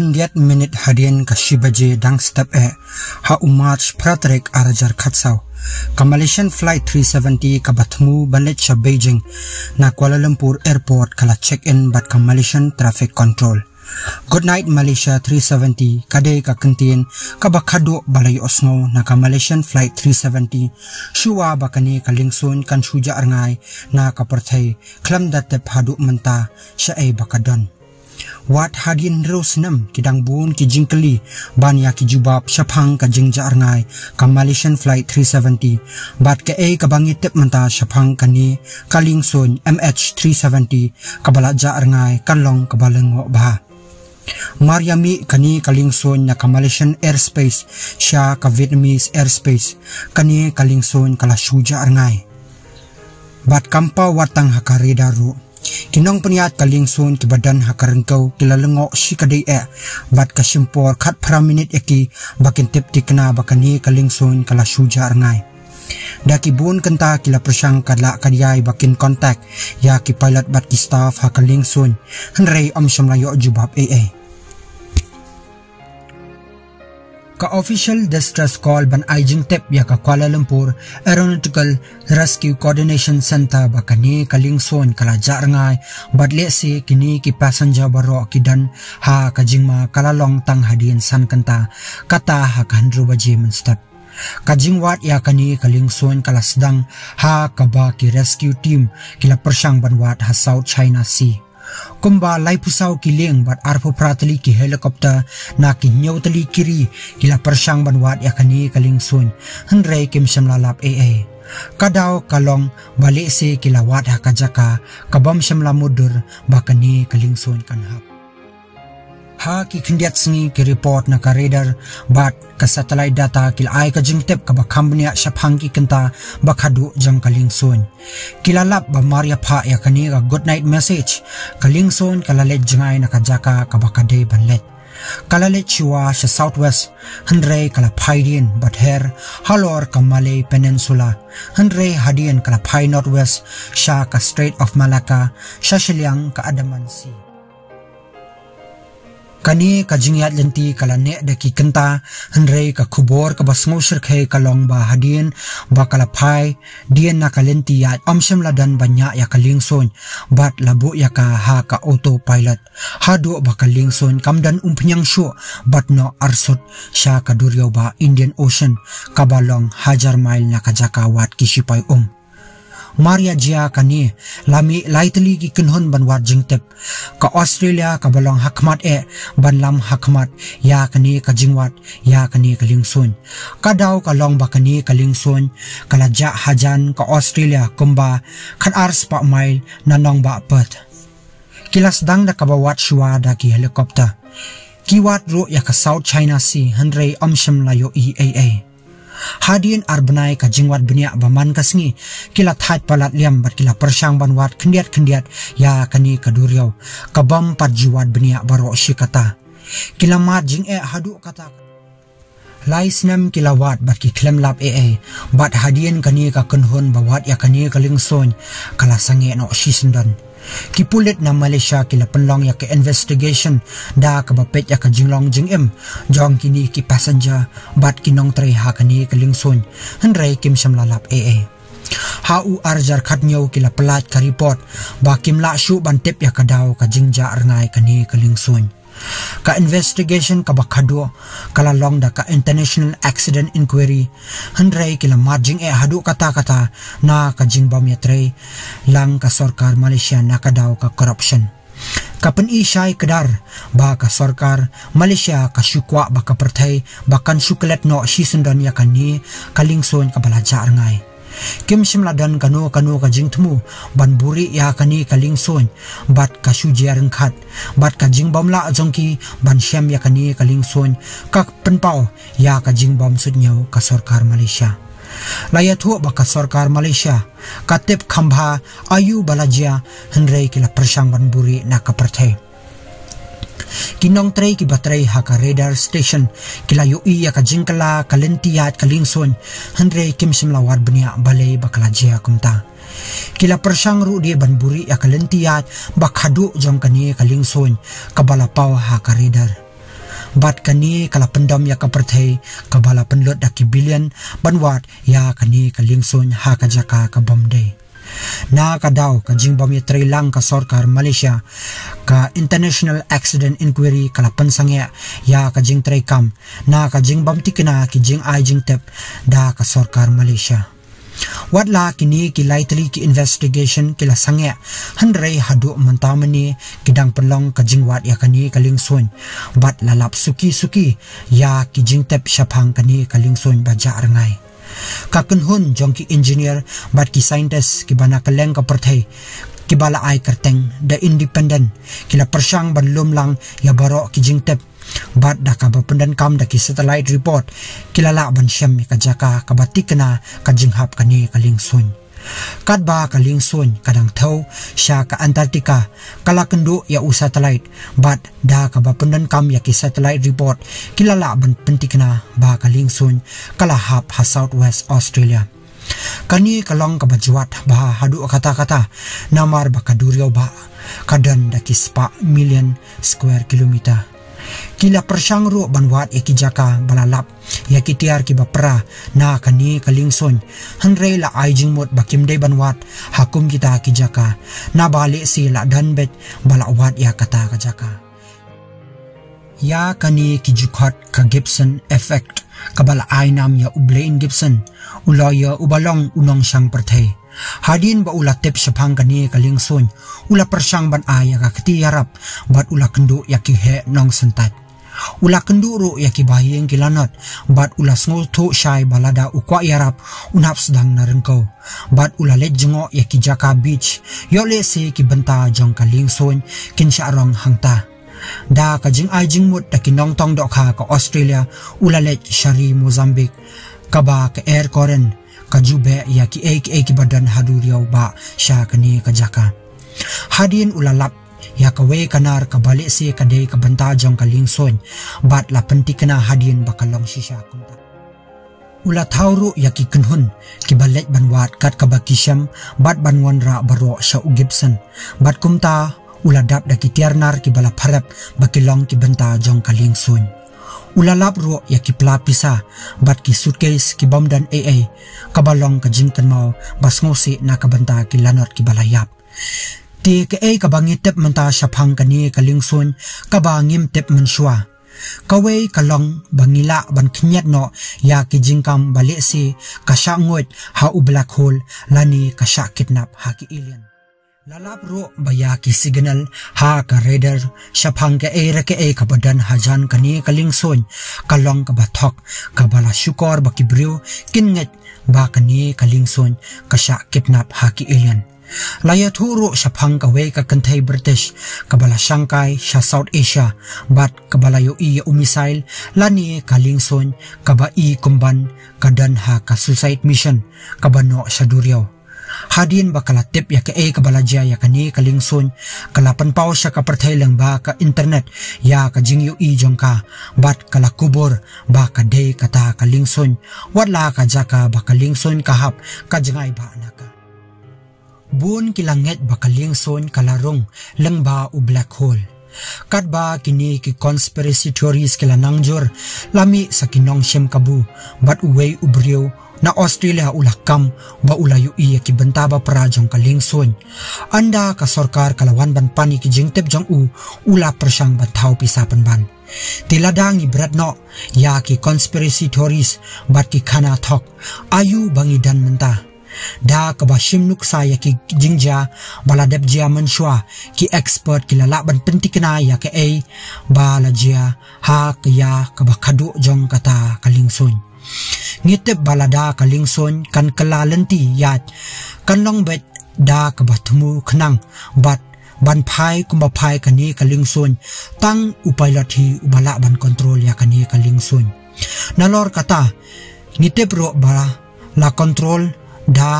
kendiat minit hadian ka shibaje dang step ha umarch pratrek arajar khatsau ka Malaysian Flight 370 ka Bathmu banlet sa Beijing na Kuala Lumpur Airport kala check-in bat ka Malaysian Traffic Control. Good night Malaysia 370 kade ka kentin ka bakhado balay osno na ka Malaysian Flight 370 shuwa bakani kalingsun kan suja arngai na kaperthai klam datep hadu menta sya bakadon. Wat hadin rosnam kidang bun ki jingkeli banya ki jubab syapang ka jingja arngai ka Malaysian Flight 370 bat ka ka bangitep menta syapang kani kalingsun MH370 kabalaja arngai kanlong kabalengo bah. Mariami kani kalingson na ka Malaysian airspace siya ka Vietnamese airspace kani kalingson kala suja arngai bat kampa watang hakaridaru kinong peniat kalingson ki badan hakarengkau kilalengo si kadai bat kasimpor khat pra minit eki bakin tip tikna bakani kalingson kala suja arngai daki bun kenta kila persang kadla kadiai bakin kontak ya ki pilot bat ki staff hakalingson henrei samlayo jubab ka official distress call ban JINGJIA ya ka Kuala Lumpur Aeronautical Rescue Coordination Center bakani kalingson kala jarngai badle se kini ki passenger baro kidan ha kajingma kalalong tang hadin san kanta kata ha kanru baje men step kajingwat ya kani kalingson kala sedang ha kaba ki rescue team kila persang banwat ha South China Sea kumba lai pusau kiling bat arpo pratali ki helicopter na ki nyautali kiri kila persang banwat ya kani kalingsun henrei kim samlalap kadaw kalong balik se kila wat ha kajaka kabam samla mutdur bakani kalingsun kanhap ha ki khindiat singi ki report na ka radar bat ka satellite data kila ai ka JINGJIA ka ba company syapang ki kenta bakhadu jang kalingson kilalap ba Maria pha ya kani ka good night message kalingson kalalet jangai na kajaka ka bakade banlet kalalet chiwa sa southwest henrei kala phaidin but her halor ka Malay peninsula henrei hadien kala phai northwest sha ka Strait of Malacca sha silyang ka Andaman Sea kani ka jingyat lenti kala ne de ki kenta henrei ka khubor ka basngo sirkhe kalong ba hadin ba kala phai dien na kalenti ya amsem ladan banya ya kalingson bat labu ya ka ha ka autopilot hadu ba kalingson kamdan umpnyang shu bat no arsut sha ka duryo ba Indian Ocean kabalong hajar mile na kajaka wat kisipai Maria Jia kani lami laitali ki kunhun banwat JINGJIA ka Australia ka balong hakmat banlam hakmat ya kani ka jingwat ya kani kalingson kadaw kalong bakani kalingson kalaja hajan ka Australia kumba khat ars pa mile nanong ba pat kilas dang na kabawat shwa da ki helicopter kiwat ro ya ka South China Sea henrei amsham layo hadin arbanai ka jingwat benia baman kasngi kila that palat liam bat kila persang banwat kendiat ya kani kaduryo kabam parjiwat benia baro shikata kila mat jing hadu kata lai snam kila wat bat ki klem lap bat hadien kani ka kunhun bawat ya kani kalingson kala sange no shisendan kipulit na Malaysia kila penlong ya ke investigation da ka bapet ya ka jinglong jingem jong kini ki passenger bat kinong tre ha kani kalingson henrei kim samlalap ha u arjar khatnyo kila pelat ka report ba kim la shu bantep ya kadaw ka jingja arngai kani kalingson ka investigation ka bakhado kala long da ka international accident inquiry henrei kila marjing hadu kata na ka jingbam yatre lang ka sarkar Malaysia na kadaw ka corruption kapan isyai kedar ba ka sarkar Malaysia ka syukwa ba ka perthai bakan syuklet no shisendan ya kani kalingson ka balaja arngai kim simladan kanu ka jingtmu ban buri ya kani kalingson bat ka sujiar khat bat ka jingbam la jongki ban syam ya kani kalingson ka penpau ya ka jingbam sudnyo ka sarkar Malaysia laya thu ba ka sarkar Malaysia katep khambha ayu balajia henrei kila persang ban buri na ka perthai kinong tray ki batray ha ka radar station kila yu iya ka jingkala kalentiyat kalingson henrei kim simlawar benia balay bakala jia kumta kila persang ru di banburi ya kalentiyat bakhadu jong kani kalingson kabalapaw ha ka radar bat kani kala pendam ya kaperthei kabala penlot daki billion banwat ya kani kalingson ha ka jaka ka bomde na ka daw ka jingbam ya lang ka sarkar Malaysia ka International Accident Inquiry kala pansangya ya ka jing tray kam na ka jingbam tikina ki jing ai jing tep da ka sarkar Malaysia wadla kini ki lightly ki investigation kila sangya handrei hadu mantamani kidang pelong ka jingwat ya kani kalingson bat lalap suki ya ki jing tep syapang kani kalingson baja rangai kakenhun jong ki engineer bat ki scientist ki bana keleng ka perthei ki bala ai kerteng the independent kila persang ban lum lang ya baro ki jing tep bat da ka bapendan kam da ki satellite report kilala ban syam ka jaka ka batikna ka jinghap kani kalingson kat ba kalingson kadang thau sya ka Antarctica kala kendu ya u satellite bat da ka bapendan kam ya ki satellite report kilala ban pentikna ba kalingson kala hap ha southwest Australia kani kalong ka bajuat ba hadu kata-kata namar ba kaduriau ba kadan da ki spa million square kilometer kila persang ru banwat eki jaka balalap yaki tiar ki bapra na kani kalingson hanrei la aijing mot bakim dei banwat hakum kita ki jaka na bali si la danbet balawat ya kata ka jaka ya kani ki jukhat ka Gibson effect kabala ainam ya ublein Gibson ulaya ubalong unong sang perthei hadin ba ula tep syapang kani kalingson ula persang ban aya ka keti harap bat ula kendu yaki he nong sentat ula kendu ru yaki bahiyeng kilanot bat ula snol thu syai balada ukwa yarap unap sedang narengkau bat ula let jengo yaki jaka beach yole se ki benta jong kalingson kin syarong hangta da ka jing ai jing mut da kinong tong dok ha ka Australia ula let syari Mozambique kaba ka air current kajube ya ki ki badan haduriau ba sya kani ka jaka hadin ulalap ya ka we kanar ka balik si ka dei ka banta jong kalingson bat la pentikna hadin bakalong sisya kunta ula thawru ya ki kenhun ki balet banwat kat ka bakisham bat banwan ra baro sya u Gibson bat kumta ula dap da ki tiarnar ki bala pharap bakilong ki banta jong kalingson ulalap ro ya ki plapisa bat ki suitcase ki bom dan AA kabalong ka jingkan mau basngosi na kabanta ki lanot ki balayap ti ke ka bangi tep menta syapang kani kalingson ka bangim tep mensua kawei kalong bangila ban khnyat no ya ki jingkam balesi ka shangot ha u black hole lani ka sha kidnap ha ki alien lalap ro baya ki signal ha ka radar syapang ke ka badan hajan kani kalingson kalong ka bathok ka bala syukor baki brio kinget ba kani kalingson ka sya kidnap ha ki alien laya thuro syapang ka we ka kanthai British ka bala Shanghai sya South Asia bat ka bala yo i missile lani kalingson ka ba i kumban kadan ha ka suicide mission ka bano sya duriau hadin bakala tip ya ka kabalajya ya kani kalingson kalapan pao siya ka perthai lang ba ka internet ya ka jingyo i jongka bat kala kubor ba ka day kata kalingson wala ka jaka ba kalingson kahap ka jangay ba anaka bun kilanget ba kalingson kalarong lang ba u black hole kat ba kini ki conspiracy theories kila nangjor lami sa kinong siyem kabu bat uway ubriyo na Australia ulakam ba ulayo iya ki benta ba prajong kalingson anda ka sarkar kalawan ban pani ki jingtep jong ula persyang bathaw pisapan ban tiladang ibrat no ya ki conspiracy theories bat ki khana thok ayu bangidan menta da kabashim nuksa ya ki jingjia baladep jia mansua ki expert ki lalaban pentikna ya ke balajia ha kya kabakadu jong kata kalingson ngitip balada kalingson kan kalalanti yat kanlong bet da kabatmu khnang bat ban phai kumba phai kani kalingson tang upilot hi ubala ban control ya kani kalingson nalor kata ngitip ro bala la control da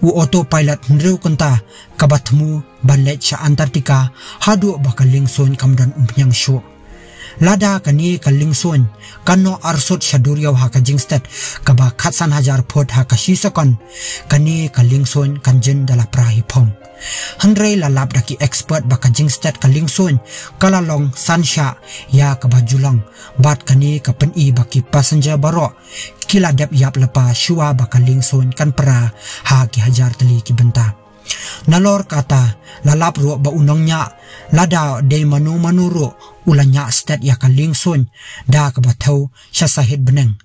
u autopilot nreu kanta kabatmu ban let sa Antarctica hadu ba kalingson kamdan umpyang sho lada kani kalingsun kano arsut shaduriyaw ha ka jingstet kaba khatsan hajar phot ha ka shisakon kani kalingsun kanjin dala prahi phom Handrei lalap daki expert baka jingstet kalingsun kalalong sansha ya kaba julang bat kani kapen i baki passenger baro kila dep yap lepa shua baka lingsun kan pra ha ki hajar tali ki benta nalor kata lalap ro ba unongnya lada de manu manuro ulanya stat ya kalingsun da ka bathau shasahid beneng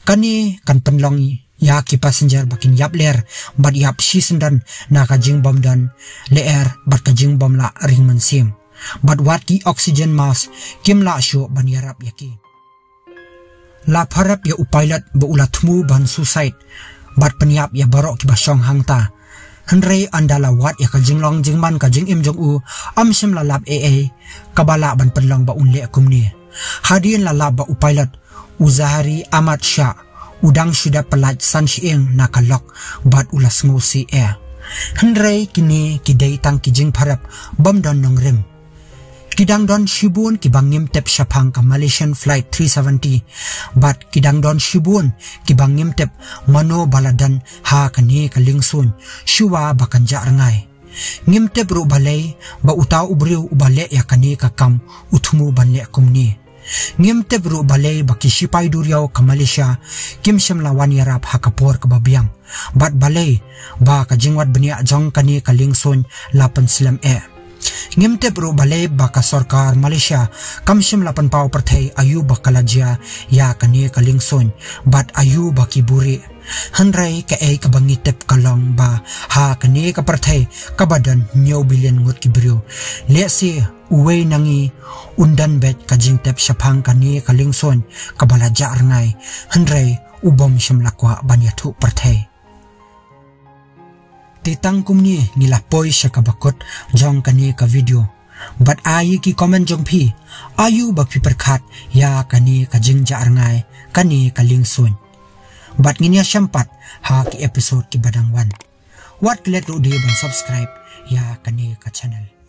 kani kan penlongi ya ki passenger bakin yap ler bat yap shisendan na ka jingbom dan leer bat ka jingbom la ring mansim bat wat ki oxygen mask kim la sho ban yarap yaki la pharap ya upilot ba ulathmu ban suicide bat penyap ya barok ki basong hangta Handrei andala wat ya kajinglong jingman kajing im jong u amsim lalap kabala ban penlong ba unle kumni hadin lalap ba upilot uzahari amat sha udang sudah pelat sansieng nakalok bat ulas ngosi Handrei kini kidai tang kijing pharap bam don nongrim kidang don shibun kibangim tep shapang ka Malaysian Flight 370 bat kidang don shibun kibangim tep mano baladan ha kani kalingsun shuwa bakanja rangai ngim tep ru balai ba utaw ubriu ubale ya kani kakam uthmu banle kumni ngim tep ru balai ba kisipai duriyaw ka Malaysia kim shimlawan yarap ha kapor ka babiang bat balai ba ka jingwat benia jong kani kalingsun lapan slam ngimte bro balai baka sarkar Malaysia kamshim lapan pau perthai ayu bakalajia ya kani kalingson bat ayu baki buri Handrei ka kabangi tep kalong ba ha kani ka perthai kabadan nyaw billion ngot kibrio lesi uwei nangi undan bet kajing tep shapang kani kalingson kabalaja arngai Handrei ubom shimlakwa banyathu perthai titang kumni nilapoi shakabakot jong kani ka video bat ayi ki comment jong phi ayu bakpi perkhat ya kani ka jingjia arngai kani kalingsun bat nginya shampat ha ki episode ki badang wan wat klet ru de ban subscribe ya kani ka channel